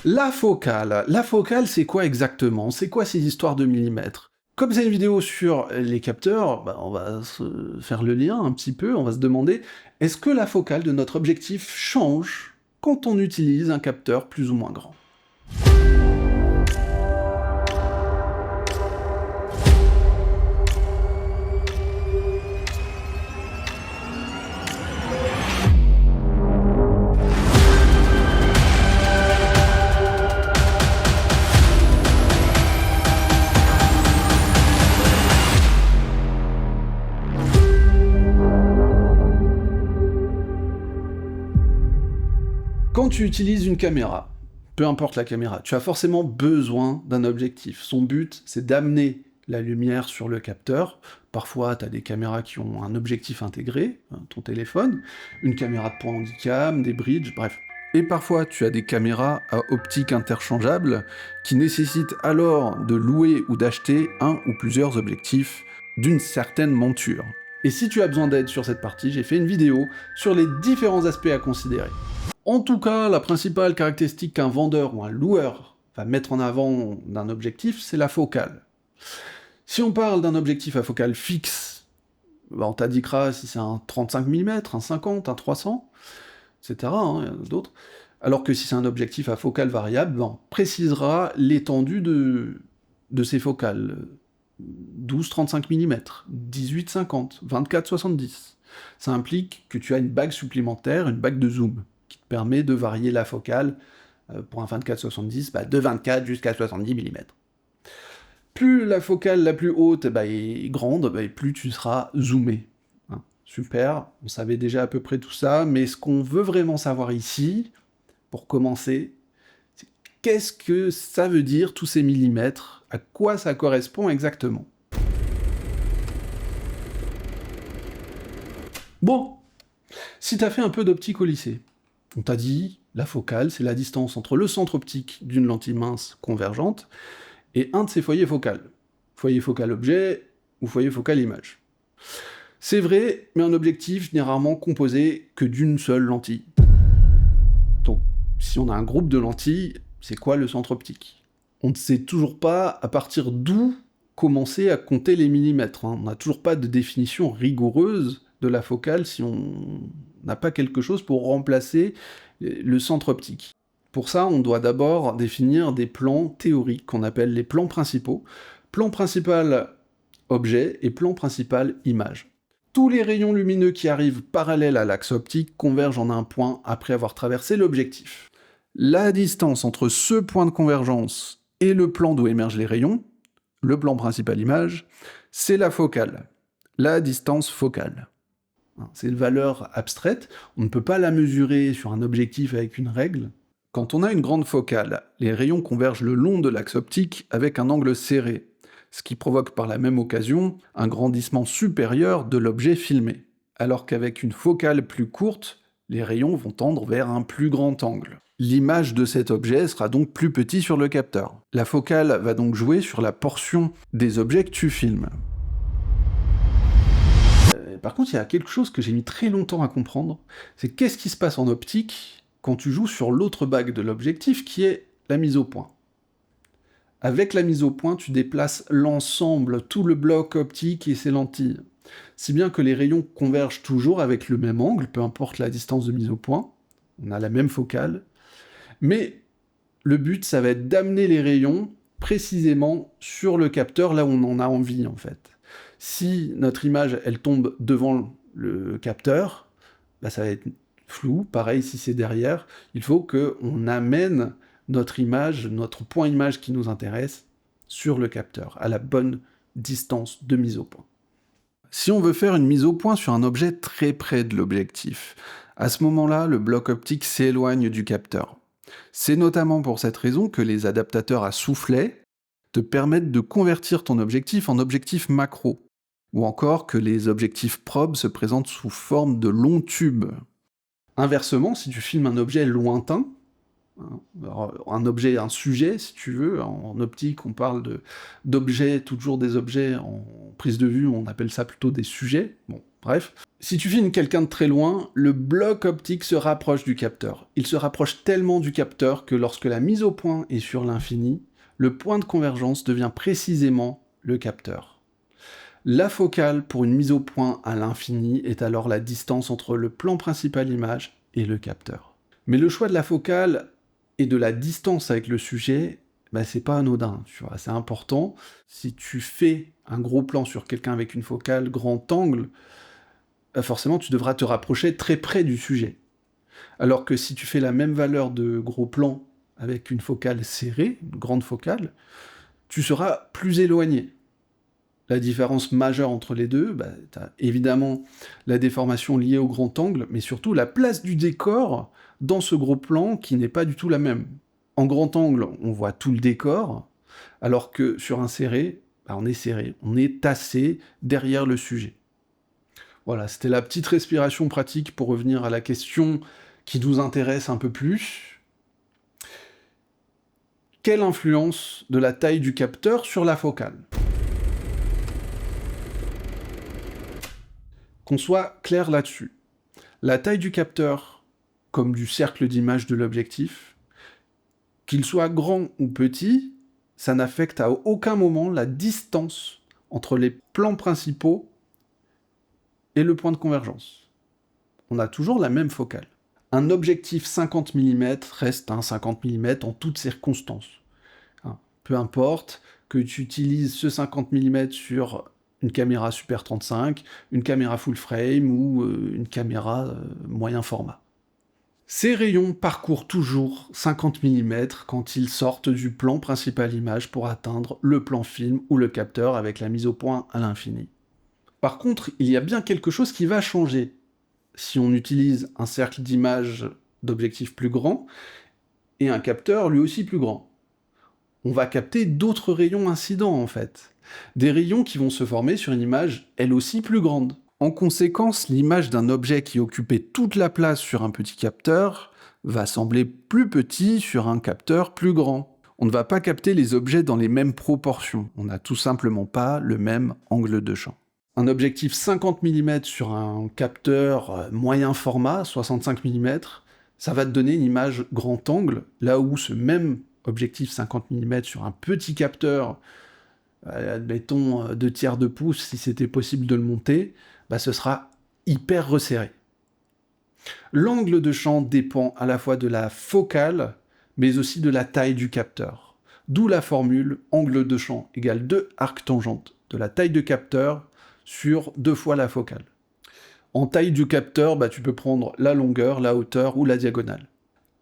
La focale, c'est quoi exactement? C'est quoi ces histoires de millimètres? Comme c'est une vidéo sur les capteurs, bah, on va se faire le lien un petit peu, on va se demander, est-ce que la focale de notre objectif change quand on utilise un capteur plus ou moins grand? Quand tu utilises une caméra, peu importe la caméra, tu as forcément besoin d'un objectif. Son but, c'est d'amener la lumière sur le capteur. Parfois, tu as des caméras qui ont un objectif intégré, hein, ton téléphone, une caméra de point handicap, des bridges, bref. Et parfois, tu as des caméras à optique interchangeable qui nécessitent alors de louer ou d'acheter un ou plusieurs objectifs d'une certaine monture. Et si tu as besoin d'aide sur cette partie, j'ai fait une vidéo sur les différents aspects à considérer. En tout cas, la principale caractéristique qu'un vendeur ou un loueur va mettre en avant d'un objectif, c'est la focale. Si on parle d'un objectif à focale fixe, bah on t'indiquera si c'est un 35 mm, un 50, un 300, etc. Il y en a d'autres. Alors que si c'est un objectif à focale variable, bah on précisera l'étendue de ces focales. 12-35 mm, 18-50, 24-70. Ça implique que tu as une bague supplémentaire, une bague de zoom, qui te permet de varier la focale pour un 24-70, de 24 jusqu'à 70 mm. Plus la focale la plus haute est grande, plus tu seras zoomé. Hein, super, on savait déjà à peu près tout ça, mais ce qu'on veut vraiment savoir ici, pour commencer, c'est qu'est-ce que ça veut dire tous ces millimètres? À quoi ça correspond exactement? Bon, si t'as fait un peu d'optique au lycée, on t'a dit, la focale, c'est la distance entre le centre optique d'une lentille mince convergente et un de ses foyers focaux. Foyer focal objet ou foyer focal image. C'est vrai, mais un objectif n'est rarement composé que d'une seule lentille. Donc, si on a un groupe de lentilles, c'est quoi le centre optique? On ne sait toujours pas à partir d'où commencer à compter les millimètres. On n'a toujours pas de définition rigoureuse de la focale si on n'a pas quelque chose pour remplacer le centre optique. Pour ça, on doit d'abord définir des plans théoriques qu'on appelle les plans principaux. Plan principal objet et plan principal image. Tous les rayons lumineux qui arrivent parallèles à l'axe optique convergent en un point après avoir traversé l'objectif. La distance entre ce point de convergence et le plan d'où émergent les rayons, le plan principal image, c'est la focale, la distance focale. C'est une valeur abstraite, on ne peut pas la mesurer sur un objectif avec une règle. Quand on a une grande focale, les rayons convergent le long de l'axe optique avec un angle serré, ce qui provoque par la même occasion un grandissement supérieur de l'objet filmé. Alors qu'avec une focale plus courte, les rayons vont tendre vers un plus grand angle. L'image de cet objet sera donc plus petit sur le capteur. La focale va donc jouer sur la portion des objets que tu filmes. Par contre, il y a quelque chose que j'ai mis très longtemps à comprendre, c'est qu'est-ce qui se passe en optique quand tu joues sur l'autre bague de l'objectif qui est la mise au point. Avec la mise au point, tu déplaces l'ensemble, tout le bloc optique et ses lentilles. Si bien que les rayons convergent toujours avec le même angle, peu importe la distance de mise au point, on a la même focale, mais le but, ça va être d'amener les rayons précisément sur le capteur, là où on en a envie, en fait. Si notre image, elle tombe devant le capteur, ça va être flou. Pareil, si c'est derrière, il faut qu'on amène notre image, notre point image qui nous intéresse, sur le capteur, à la bonne distance de mise au point. Si on veut faire une mise au point sur un objet très près de l'objectif, à ce moment-là, le bloc optique s'éloigne du capteur. C'est notamment pour cette raison que les adaptateurs à soufflet te permettent de convertir ton objectif en objectif macro, ou encore que les objectifs probes se présentent sous forme de longs tubes. Inversement, si tu filmes un objet lointain, un objet, un sujet, si tu veux, en optique, on parle d'objets, toujours des objets, en prise de vue, on appelle ça plutôt des sujets. Bon, Bref, si tu filmes quelqu'un de très loin, le bloc optique se rapproche du capteur. Il se rapproche tellement du capteur que lorsque la mise au point est sur l'infini, le point de convergence devient précisément le capteur. La focale pour une mise au point à l'infini est alors la distance entre le plan principal image et le capteur. Mais le choix de la focale et de la distance avec le sujet, c'est pas anodin, tu vois, c'est important. Si tu fais un gros plan sur quelqu'un avec une focale grand angle, forcément tu devras te rapprocher très près du sujet. Alors que si tu fais la même valeur de gros plan avec une focale serrée, une grande focale, tu seras plus éloigné. La différence majeure entre les deux, tu as évidemment la déformation liée au grand angle, mais surtout la place du décor dans ce gros plan qui n'est pas du tout la même. En grand angle, on voit tout le décor, alors que sur un serré, on est serré, on est tassé derrière le sujet. Voilà, c'était la petite respiration pratique pour revenir à la question qui nous intéresse un peu plus. Quelle influence de la taille du capteur sur la focale ? Qu'on soit clair là-dessus. La taille du capteur, comme du cercle d'image de l'objectif, qu'il soit grand ou petit, ça n'affecte à aucun moment la distance entre les plans principaux et le point de convergence. On a toujours la même focale. Un objectif 50 mm reste un 50 mm en toutes circonstances. Peu importe que tu utilises ce 50 mm sur une caméra Super 35, une caméra full frame ou une caméra moyen format. Ces rayons parcourent toujours 50 mm quand ils sortent du plan principal image pour atteindre le plan film ou le capteur avec la mise au point à l'infini. Par contre, il y a bien quelque chose qui va changer si on utilise un cercle d'image d'objectif plus grand et un capteur lui aussi plus grand. On va capter d'autres rayons incidents en fait. Des rayons qui vont se former sur une image elle aussi plus grande. En conséquence, l'image d'un objet qui occupait toute la place sur un petit capteur va sembler plus petit sur un capteur plus grand. On ne va pas capter les objets dans les mêmes proportions. On n'a tout simplement pas le même angle de champ. Un objectif 50 mm sur un capteur moyen format, 65 mm, ça va te donner une image grand angle, là où ce même objectif 50 mm sur un petit capteur, admettons 2/3 de pouce si c'était possible de le monter, ce sera hyper resserré. L'angle de champ dépend à la fois de la focale, mais aussi de la taille du capteur. D'où la formule angle de champ égale 2 arctangentes de la taille de capteur sur 2 fois la focale. En taille du capteur, tu peux prendre la longueur, la hauteur ou la diagonale.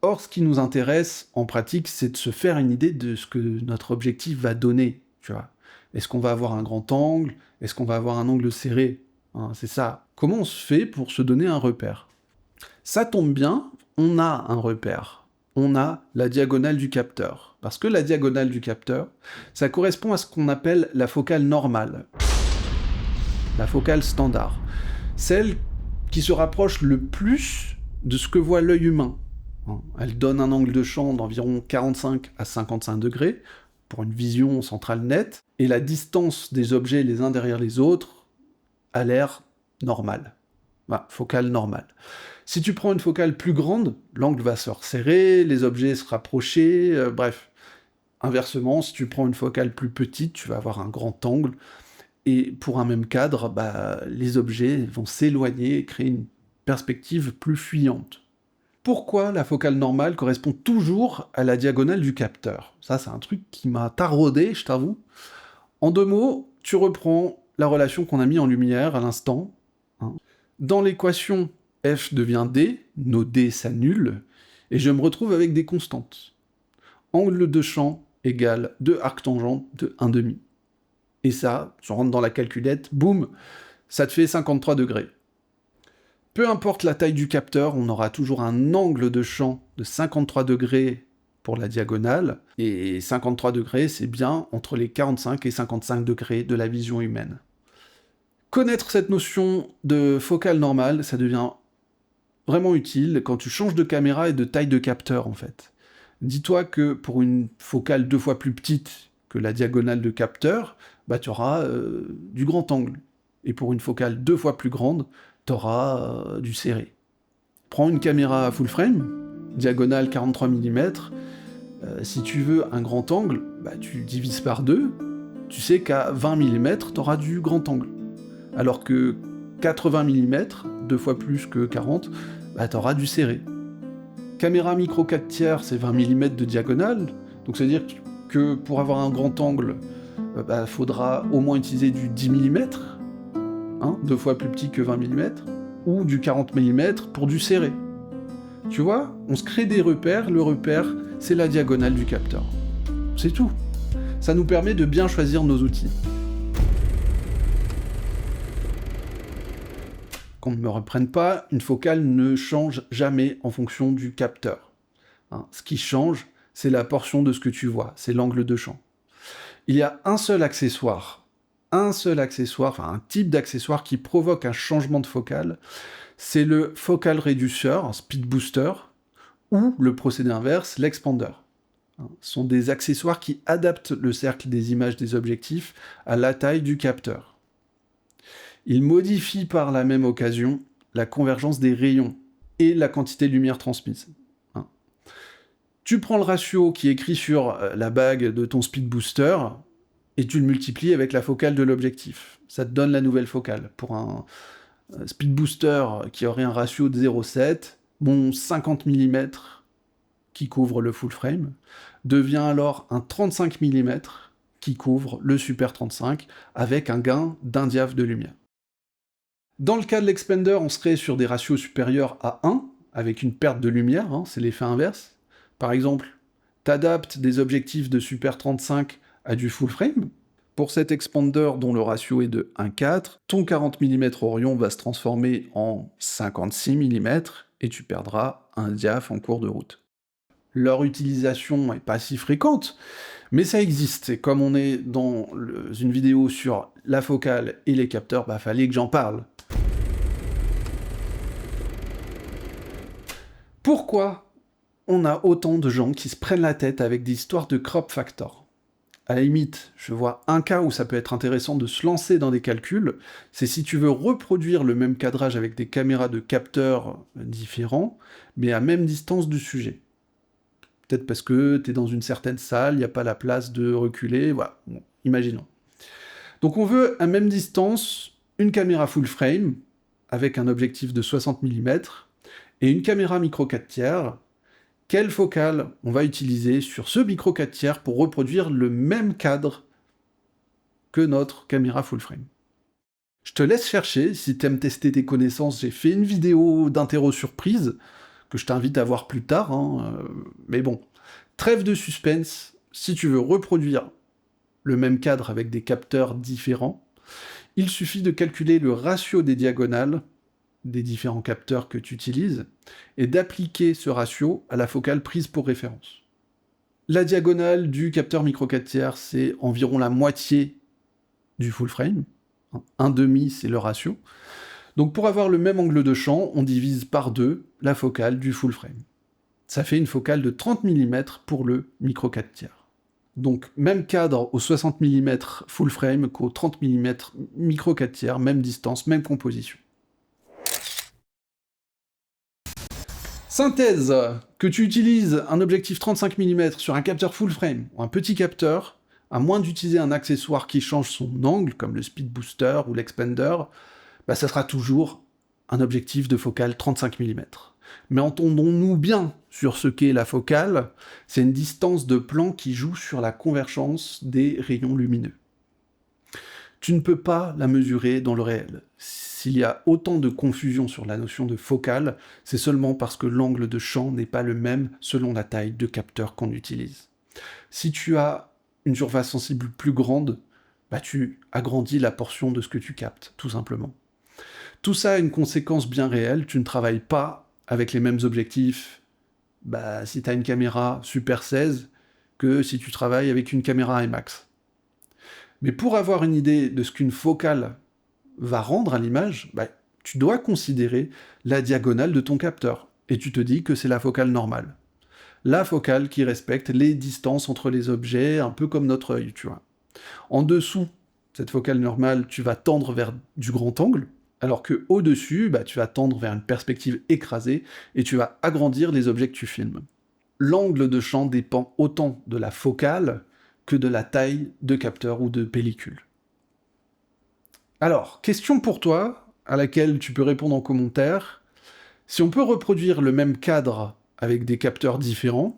Or, ce qui nous intéresse en pratique, c'est de se faire une idée de ce que notre objectif va donner, tu vois. Est-ce qu'on va avoir un grand angle ? Est-ce qu'on va avoir un angle serré ? C'est ça. Comment on se fait pour se donner un repère ? Ça tombe bien, on a un repère. On a la diagonale du capteur. Parce que la diagonale du capteur, ça correspond à ce qu'on appelle la focale normale. La focale standard. Celle qui se rapproche le plus de ce que voit l'œil humain. Elle donne un angle de champ d'environ 45 à 55 degrés pour une vision centrale nette, et la distance des objets les uns derrière les autres a l'air normale. Focale normale. Si tu prends une focale plus grande, l'angle va se resserrer, les objets se rapprocher, bref. Inversement, si tu prends une focale plus petite, tu vas avoir un grand angle, et pour un même cadre, les objets vont s'éloigner et créer une perspective plus fuyante. Pourquoi la focale normale correspond toujours à la diagonale du capteur ? Ça, c'est un truc qui m'a taraudé, je t'avoue. En 2 mots, tu reprends la relation qu'on a mis en lumière à l'instant. Dans l'équation, f devient d, nos d s'annulent, et je me retrouve avec des constantes. Angle de champ égale 2 arctangentes de 1/2. Et ça, tu rentres dans la calculette, boum, ça te fait 53 degrés. Peu importe la taille du capteur, on aura toujours un angle de champ de 53 degrés pour la diagonale, et 53 degrés, c'est bien entre les 45 et 55 degrés de la vision humaine. Connaître cette notion de focale normale, ça devient vraiment utile quand tu changes de caméra et de taille de capteur, en fait. Dis-toi que pour une focale 2 fois plus petite que la diagonale de capteur, tu auras du grand angle. Et pour une focale 2 fois plus grande, tu auras du serré. Prends une caméra full frame, diagonale 43 mm, si tu veux un grand angle, tu divises par 2, tu sais qu'à 20 mm, tu auras du grand angle. Alors que 80 mm, 2 fois plus que 40, tu auras du serré. Caméra micro 4/3, c'est 20 mm de diagonale, donc ça veut dire que pour avoir un grand angle, faudra au moins utiliser du 10 mm, 2 fois plus petit que 20 mm, ou du 40 mm pour du serré. Tu vois, on se crée des repères, le repère, c'est la diagonale du capteur. C'est tout. Ça nous permet de bien choisir nos outils. Qu'on ne me reprenne pas, une focale ne change jamais en fonction du capteur. Ce qui change, c'est la portion de ce que tu vois, c'est l'angle de champ. Il y a un seul accessoire, un type d'accessoire qui provoque un changement de focale, c'est le focal reducer, un speed booster, ou le procédé inverse, l'expander. Ce sont des accessoires qui adaptent le cercle des images des objectifs à la taille du capteur. Ils modifient par la même occasion la convergence des rayons et la quantité de lumière transmise. Tu prends le ratio qui est écrit sur la bague de ton speed booster et tu le multiplies avec la focale de l'objectif. Ça te donne la nouvelle focale. Pour un speed booster qui aurait un ratio de 0,7, mon 50 mm qui couvre le full frame devient alors un 35 mm qui couvre le Super 35 avec un gain d'1 diaph de lumière. Dans le cas de l'expander, on serait sur des ratios supérieurs à 1, avec une perte de lumière, c'est l'effet inverse. Par exemple, tu adaptes des objectifs de Super 35 à du full frame. Pour cet expander dont le ratio est de 1,4, ton 40 mm Orion va se transformer en 56 mm et tu perdras un diaph en cours de route. Leur utilisation n'est pas si fréquente, mais ça existe. Et comme on est dans une vidéo sur la focale et les capteurs, fallait que j'en parle. Pourquoi on a autant de gens qui se prennent la tête avec des histoires de crop factor? À la limite, je vois un cas où ça peut être intéressant de se lancer dans des calculs, c'est si tu veux reproduire le même cadrage avec des caméras de capteurs différents, mais à même distance du sujet. Peut-être parce que tu es dans une certaine salle, il n'y a pas la place de reculer, voilà, bon, imaginons. Donc on veut à même distance une caméra full frame, avec un objectif de 60 mm, et une caméra micro 4/3, quelle focale on va utiliser sur ce micro 4/3 pour reproduire le même cadre que notre caméra full frame. Je te laisse chercher, si tu aimes tester tes connaissances, j'ai fait une vidéo d'interro surprise, que je t'invite à voir plus tard, mais bon, trêve de suspense, si tu veux reproduire le même cadre avec des capteurs différents, il suffit de calculer le ratio des diagonales des différents capteurs que tu utilises, et d'appliquer ce ratio à la focale prise pour référence. La diagonale du capteur micro 4/3, c'est environ la moitié du full frame, 1/2 c'est le ratio. Donc pour avoir le même angle de champ, on divise par 2 la focale du full frame. Ça fait une focale de 30 mm pour le micro 4/3. Donc même cadre au 60 mm full frame qu'au 30 mm micro 4/3, même distance, même composition. Synthèse, que tu utilises un objectif 35 mm sur un capteur full frame ou un petit capteur, à moins d'utiliser un accessoire qui change son angle, comme le speed booster ou l'expander, ça sera toujours un objectif de focale 35 mm. Mais entendons-nous bien sur ce qu'est la focale, c'est une distance de plan qui joue sur la convergence des rayons lumineux. Tu ne peux pas la mesurer dans le réel. S'il y a autant de confusion sur la notion de focale, c'est seulement parce que l'angle de champ n'est pas le même selon la taille de capteur qu'on utilise. Si tu as une surface sensible plus grande, tu agrandis la portion de ce que tu captes, tout simplement. Tout ça a une conséquence bien réelle, tu ne travailles pas avec les mêmes objectifs si tu as une caméra Super 16 que si tu travailles avec une caméra IMAX. Mais pour avoir une idée de ce qu'une focale va rendre à l'image, tu dois considérer la diagonale de ton capteur, et tu te dis que c'est la focale normale. La focale qui respecte les distances entre les objets, un peu comme notre œil, tu vois. En dessous, cette focale normale, tu vas tendre vers du grand angle, alors que au-dessus, tu vas tendre vers une perspective écrasée, et tu vas agrandir les objets que tu filmes. L'angle de champ dépend autant de la focale que de la taille de capteur ou de pellicule. Alors, question pour toi, à laquelle tu peux répondre en commentaire. Si on peut reproduire le même cadre avec des capteurs différents,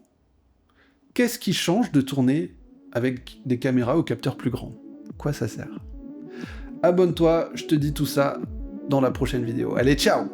qu'est-ce qui change de tourner avec des caméras ou capteurs plus grands? Quoi ça sert? Abonne-toi, je te dis tout ça dans la prochaine vidéo. Allez, ciao!